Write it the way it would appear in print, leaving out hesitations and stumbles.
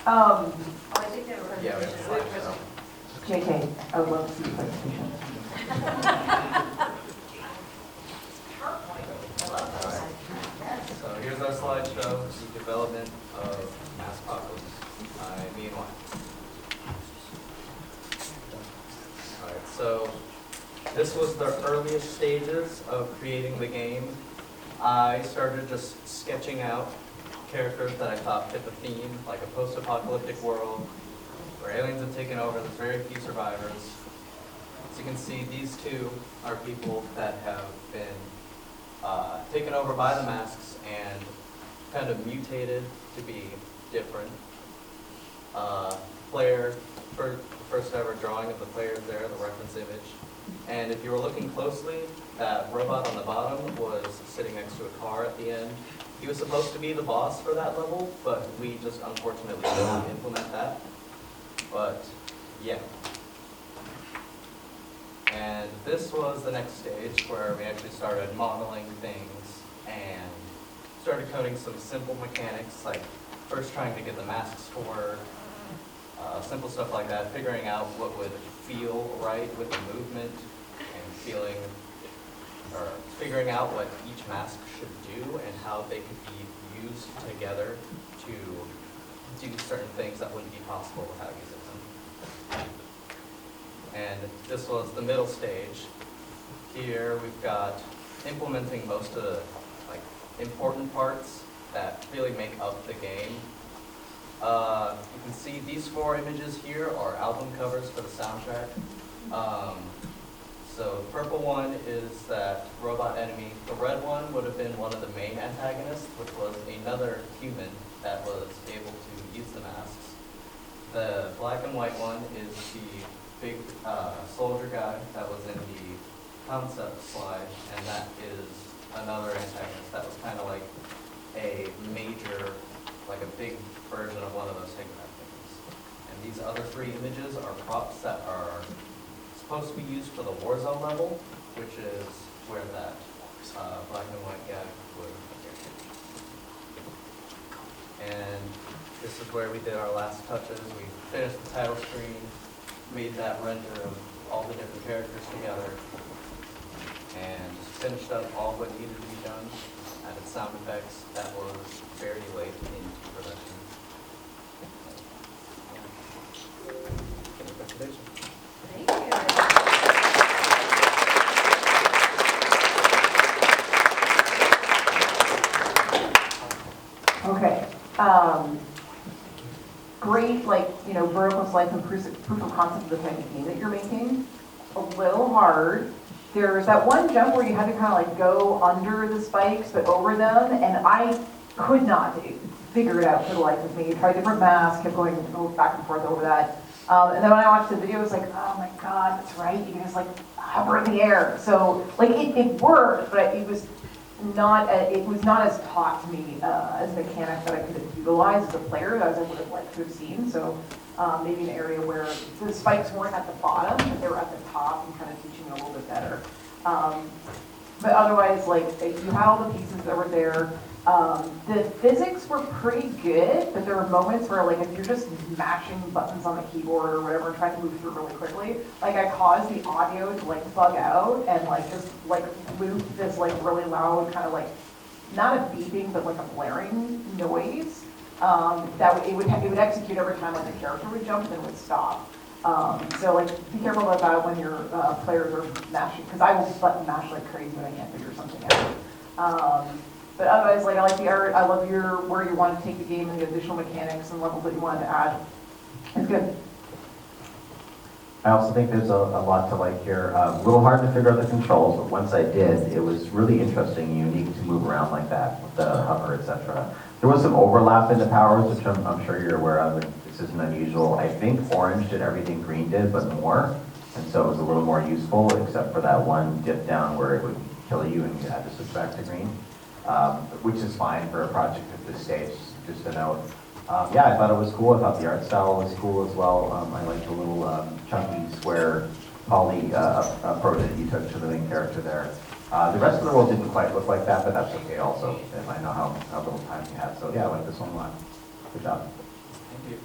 Um, I think they were. Yeah, we have a slideshow. JK, I would love to see the presentation. So here's our slideshow, the development of Masspocalypse by me and Wyatt. Alright, so this was the earliest stages of creating the game. I started just sketching out characters that I thought fit the theme, like a post-apocalyptic world where aliens have taken over, there's very few survivors. As you can see, these two are people that have been taken over by the masks and kind of mutated to be different. The first ever drawing of the players there, the reference image. And if you were looking closely, that robot on the bottom was sitting next to a car at the end. He was supposed to be the boss for that level, but we just unfortunately did not implement that. But yeah. And this was the next stage where we actually started modeling things and started coding some simple mechanics, like first trying to get the masks to work, simple stuff like that, figuring out what would feel right with the movement and figuring out what each mask should do and how they could be used together to do certain things that wouldn't be possible without using them. And this was the middle stage. Here we've got implementing most of the important parts that really make up the game. You can see these 4 images here are album covers for the soundtrack. So the purple one is that robot enemy. The red one would have been one of the main antagonists, which was another human that was able to use the masks. The black and white one is the big soldier guy that was in the concept slide, and that is another antagonist that was kind of like a major, like a big version of one of those Higmap things. And these other 3 images are props that are supposed to be used for the Warzone level, which is where that black and white guy would appear. And this is where we did our last touches. We finished the title screen, made that render of all the different characters together, and just finished up all what needed to be done, added sound effects. That was very late into production. Any presentation? Thank you. Okay. Great, vertical slice and proof of concept of the type of game that you're making. A little hard. There's that one jump where you had to kind of go under the spikes but over them, and I could not figure it out for the life of me. Tried different masks, kept going back and forth over that. And then when I watched the video, it was like, oh my god, that's right. You can just hover in the air. So it worked, but it was not as taught to me as a mechanic that I could have utilized as a player as I would have liked to have seen. So maybe an area where the spikes weren't at the bottom, but they were at the top and kind of teaching a little bit better. But otherwise, you had all the pieces that were there. The physics were pretty good, but there were moments where if you're just mashing buttons on the keyboard or whatever and trying to move through really quickly, I caused the audio to bug out and just loop this really loud kind of not a beeping but a blaring noise that it would execute every time the character would jump and then would stop. So be careful about that when your players are mashing, because I will button mash like crazy when I can't figure something out. But otherwise, I like the art. I love where you want to take the game and the additional mechanics and levels that you wanted to add. It's good. I also think there's a lot to like here. A little hard to figure out the controls, but once I did, it was really interesting and unique to move around like that with the hover, etc. There was some overlap in the powers, which I'm sure you're aware of. This isn't unusual. I think orange did everything green did, but more. And so it was a little more useful, except for that one dip down where it would kill you and you had to switch back to green. Which is fine for a project at this stage, just a note. Yeah, I thought it was cool. I thought the art style was cool as well. I liked the little chunky square poly approach that you took to the main character there. The rest of the world didn't quite look like that, but that's okay also, if I know how little time you had. So yeah, I like this one a lot. Good job. Thank you.